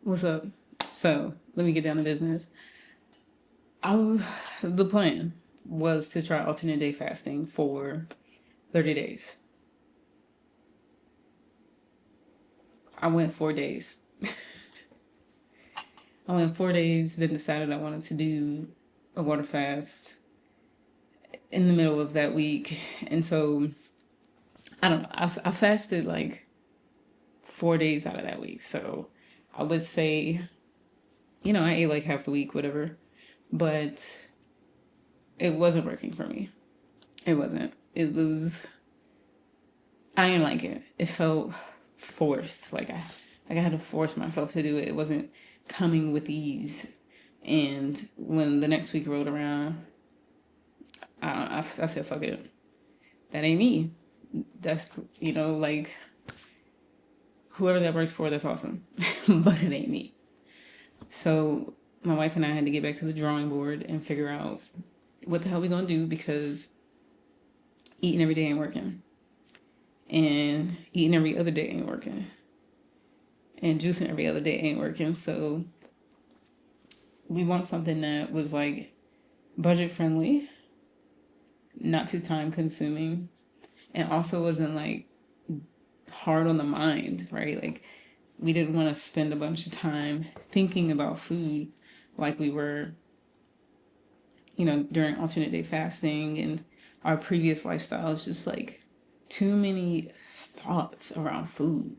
What's up? So, let me get down to business. The plan was to try alternate day fasting for 30 days. I went 4 days. I went 4 days, then decided I wanted to do a water fast in the middle of that week. And so, I don't know, I fasted like 4 days out of that week. So, I would say, I ate like half the week, whatever. But it wasn't working for me. It wasn't. I didn't like it. It felt forced. Like I had to force myself to do it. It wasn't coming with ease. And when the next week rolled around, I said, fuck it. That ain't me. That's, like whoever that works for, that's awesome. But it ain't me. So my wife and I had to get back to the drawing board and figure out what the hell we gonna do because eating every day ain't working. And eating every other day ain't working. And juicing every other day ain't working. So we want something that was like budget friendly, not too time consuming, and also wasn't like hard on the mind, right? Like we didn't want to spend a bunch of time thinking about food like we were, during alternate day fasting and our previous lifestyles, just like too many thoughts around food,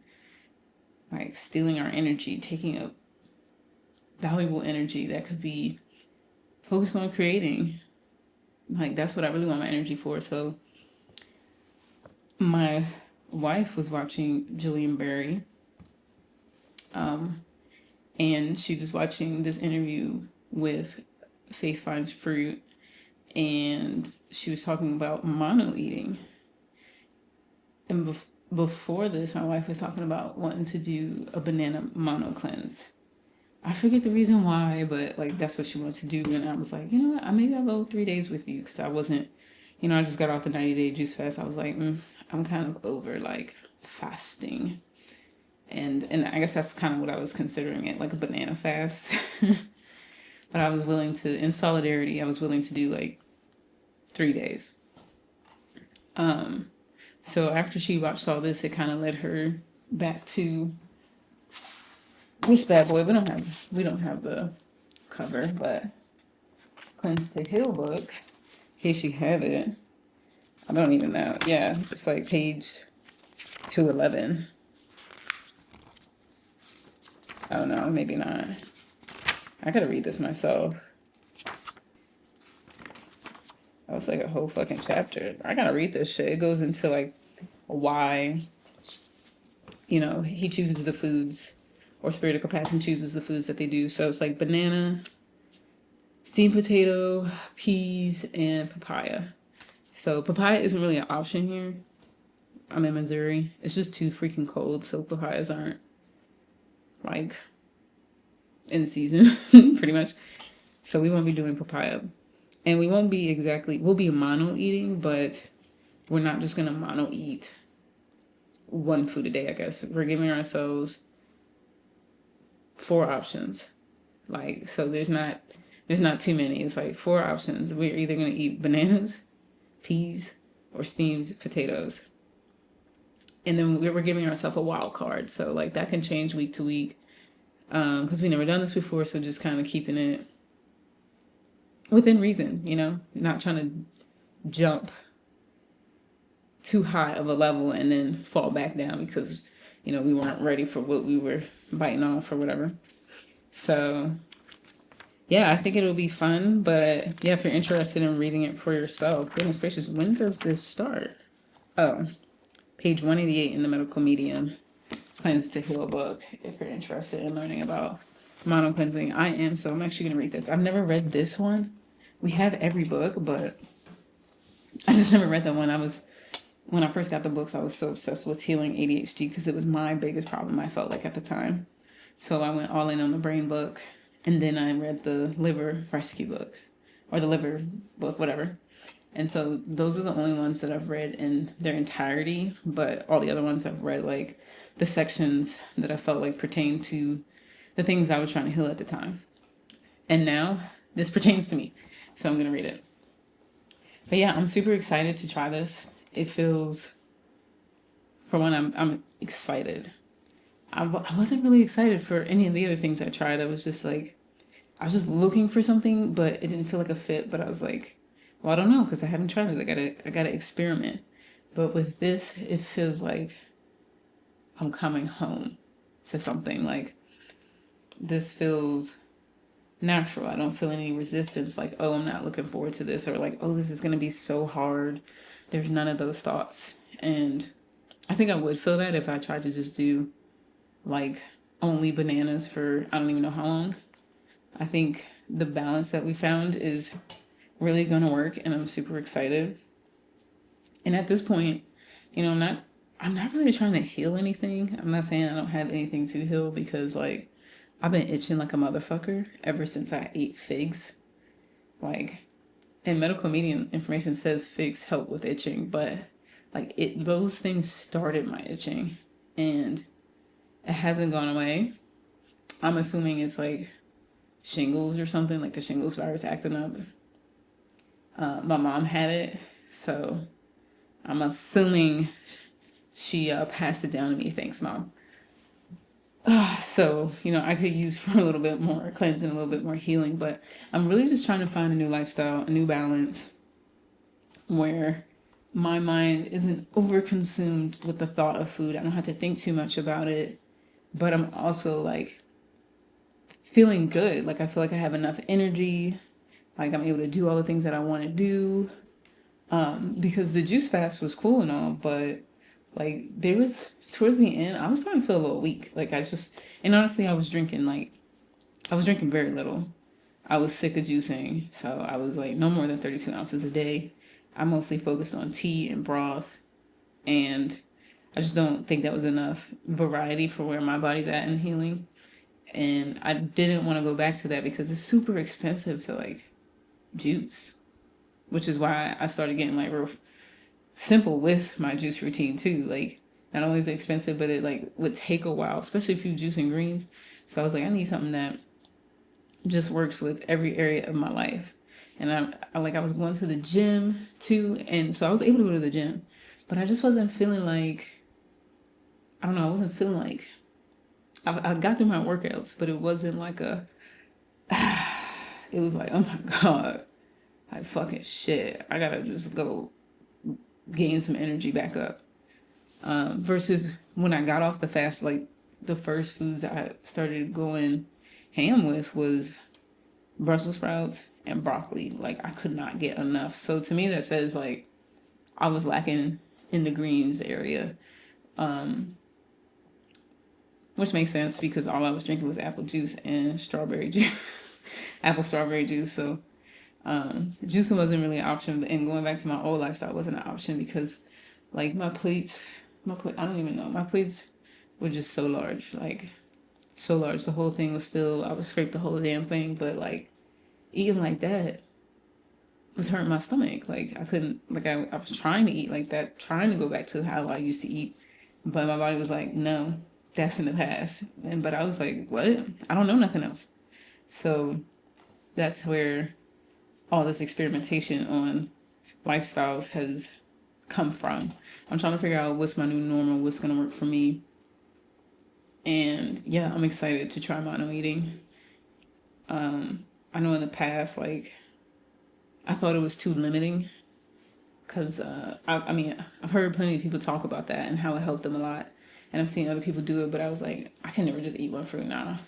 like stealing our energy, taking up valuable energy that could be focused on creating. Like that's what I really want my energy for. So my wife was watching Jillian Berry, and she was watching this interview with Faith Finds Fruit, and she was talking about mono eating. And before this, my wife was talking about wanting to do a banana mono cleanse. I forget the reason why, but like that's what she wanted to do. And I was like, you know what? Maybe I'll go 3 days with you because I wasn't, I just got off the 90-day juice fast. I was like, I'm kind of over like fasting. And I guess that's kind of what I was considering it, like a banana fast. But I was willing to, in solidarity, I was willing to do like 3 days. So after she watched all this, it kind of led her back to this bad boy. We don't have the cover, but Cleanse to Heal book. In case you have it, I don't even know. Yeah, it's like page 211. Oh no, maybe not. I gotta read this myself. That was like a whole fucking chapter. I gotta read this shit. It goes into like why, he chooses the foods, or Spirit of Compassion chooses the foods that they do. So it's like banana, steamed potato, peas, and papaya. So papaya isn't really an option here. I'm in Missouri. It's just too freaking cold, so papayas aren't like in season, pretty much. So we won't be doing papaya. And we won't be we'll be mono eating, but we're not just gonna mono eat one food a day, I guess. We're giving ourselves 4 options. Like, so there's not too many. It's like 4 options. We're either gonna eat bananas, peas, or steamed potatoes. And then we're giving ourselves a wild card. So like that can change week to week. Because we never done this before, so just kind of keeping it within reason, not trying to jump too high of a level and then fall back down because, we weren't ready for what we were biting off or whatever. So, yeah, I think it'll be fun. But yeah, if you're interested in reading it for yourself, goodness gracious, when does this start? Oh, page 188 in the Medical Medium. Cleanse to Heal book if you're interested in learning about mono cleansing. I am, so I'm actually going to read this. I've never read this one. We have every book, but I just never read that one. When I first got the books, I was so obsessed with healing ADHD because it was my biggest problem, I felt like, at the time. So I went all in on the brain book, and then I read the liver rescue book, or the liver book, whatever. And so those are the only ones that I've read in their entirety, but all the other ones I've read like the sections that I felt like pertain to the things I was trying to heal at the time. And now this pertains to me. So I'm going to read it. But yeah, I'm super excited to try this. It feels, for one, I'm excited. I wasn't really excited for any of the other things I tried. I was just like, I was just looking for something, but it didn't feel like a fit. But I was like, well, I don't know, because I haven't tried it. I gotta experiment. But with this, it feels like I'm coming home to something. Like, this feels natural. I don't feel any resistance. Like, oh, I'm not looking forward to this, or like, oh, this is gonna be so hard. There's none of those thoughts. And I think I would feel that if I tried to just do like only bananas for I don't even know how long. I think the balance that we found is really going to work, and I'm super excited. And at this point, I'm not really trying to heal anything. I'm not saying I don't have anything to heal, because like I've been itching like a motherfucker ever since I ate figs. Like, and medical medium information says figs help with itching, but like those things started my itching, and it hasn't gone away. I'm assuming it's like shingles or something, like the shingles virus acting up. My mom had it, so I'm assuming she passed it down to me. Thanks, Mom. So, I could use for a little bit more cleansing, a little bit more healing, but I'm really just trying to find a new lifestyle, a new balance where my mind isn't overconsumed with the thought of food. I don't have to think too much about it, but I'm also like feeling good. Like, I feel like I have enough energy. Like, I'm able to do all the things that I want to do. Because the juice fast was cool and all, but like there was towards the end, I was starting to feel a little weak. Like and honestly, I was drinking very little. I was sick of juicing, so I was like no more than 32 ounces a day. I mostly focused on tea and broth, and I just don't think that was enough variety for where my body's at in healing. And I didn't want to go back to that because it's super expensive to like juice, which is why I started getting like real simple with my juice routine too. Like, not only is it expensive, but it like would take a while, especially if you juicing greens. So I was like, I need something that just works with every area of my life. And I was going to the gym too, and so I was able to go to the gym, but I just wasn't feeling like, I don't know, I wasn't feeling like, I got through my workouts, but it wasn't like it was like, oh my God, like fucking shit, I gotta just go gain some energy back up. Versus when I got off the fast, like the first foods I started going ham with was Brussels sprouts and broccoli. Like, I could not get enough. So to me, that says like I was lacking in the greens area, which makes sense because all I was drinking was apple juice and strawberry juice, apple strawberry juice. So juicing wasn't really an option, and going back to my old lifestyle wasn't an option because like my plate, I don't even know, my plates were just so large, like so large. The whole thing was filled. I would scrape the whole damn thing, but like eating like that was hurting my stomach. Like, I couldn't, like I was trying to eat like that, trying to go back to how I used to eat, but my body was like, no, that's in the past. But I was like, what? I don't know nothing else. So that's where all this experimentation on lifestyles has come from. I'm trying to figure out what's my new normal, what's going to work for me. And yeah, I'm excited to try mono eating. I know in the past, like, I thought it was too limiting because, I've heard plenty of people talk about that and how it helped them a lot. And I've seen other people do it, but I was like, I can never just eat one fruit now.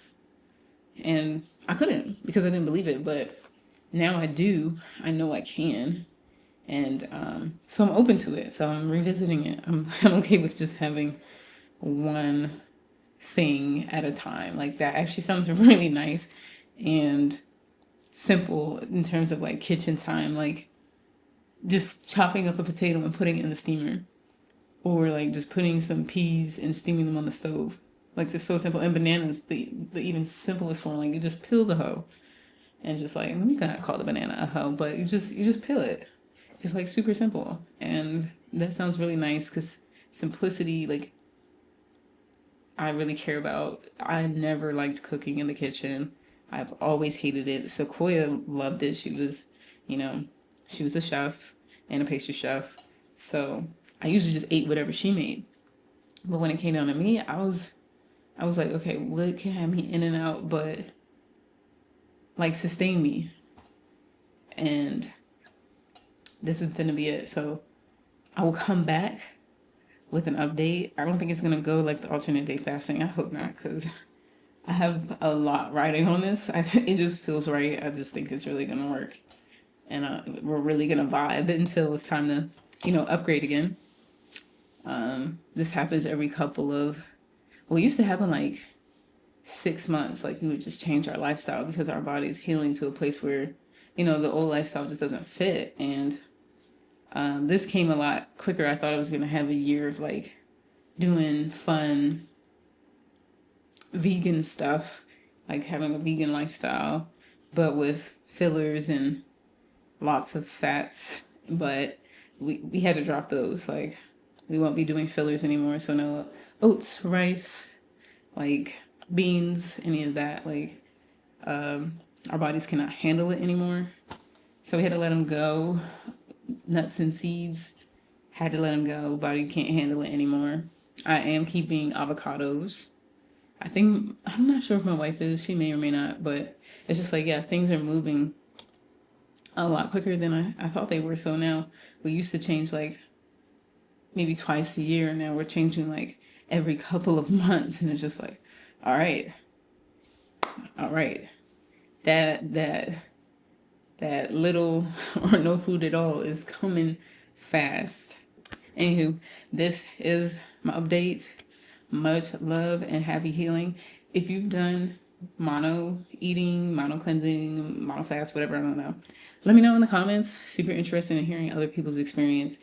And I couldn't because I didn't believe it. But now I do. I know I can. And so I'm open to it. So I'm revisiting it. I'm okay with just having one thing at a time. Like, that actually sounds really nice and simple in terms of like kitchen time. Like, just chopping up a potato and putting it in the steamer, or like just putting some peas and steaming them on the stove. Like, it's so simple. And bananas, the even simplest form. Like, you just peel the hoe and just like, let me not call the banana a hoe, but you just peel it. It's like super simple, and that sounds really nice because simplicity, like, I really care about. I never liked cooking in the kitchen. I've always hated it. Sequoia loved it. You know, she was a chef and a pastry chef. So I usually just ate whatever she made. But when it came down to me, I was like, okay, what can have me in and out but like sustain me? And this is gonna be it. So I will come back with an update. I don't think it's gonna go like the alternate day fasting. I hope not, because I have a lot riding on this. It just feels right. I just think it's really gonna work, and we're really gonna vibe until it's time to, upgrade again. This happens every couple of. Well, it used to happen like 6 months. Like we would just change our lifestyle because our body's healing to a place where, the old lifestyle just doesn't fit. And this came a lot quicker. I thought I was gonna have a year of like doing fun vegan stuff, like having a vegan lifestyle, but with fillers and lots of fats. But we had to drop those. Like we won't be doing fillers anymore. So no oats, rice, like beans, any of that. Like our bodies cannot handle it anymore. So we had to let them go. Nuts and seeds, had to let them go. Body can't handle it anymore. I am keeping avocados. I'm not sure if my wife is. She may or may not. But it's just like, yeah, things are moving a lot quicker than I thought they were. So now we used to change like maybe twice a year. Now we're changing like every couple of months. And it's just like, all right. That little or no food at all is coming fast. Anywho, this is my update. Much love and happy healing. If you've done mono eating, mono cleansing, mono fast, whatever, I don't know, let me know in the comments. Super interested in hearing other people's experience.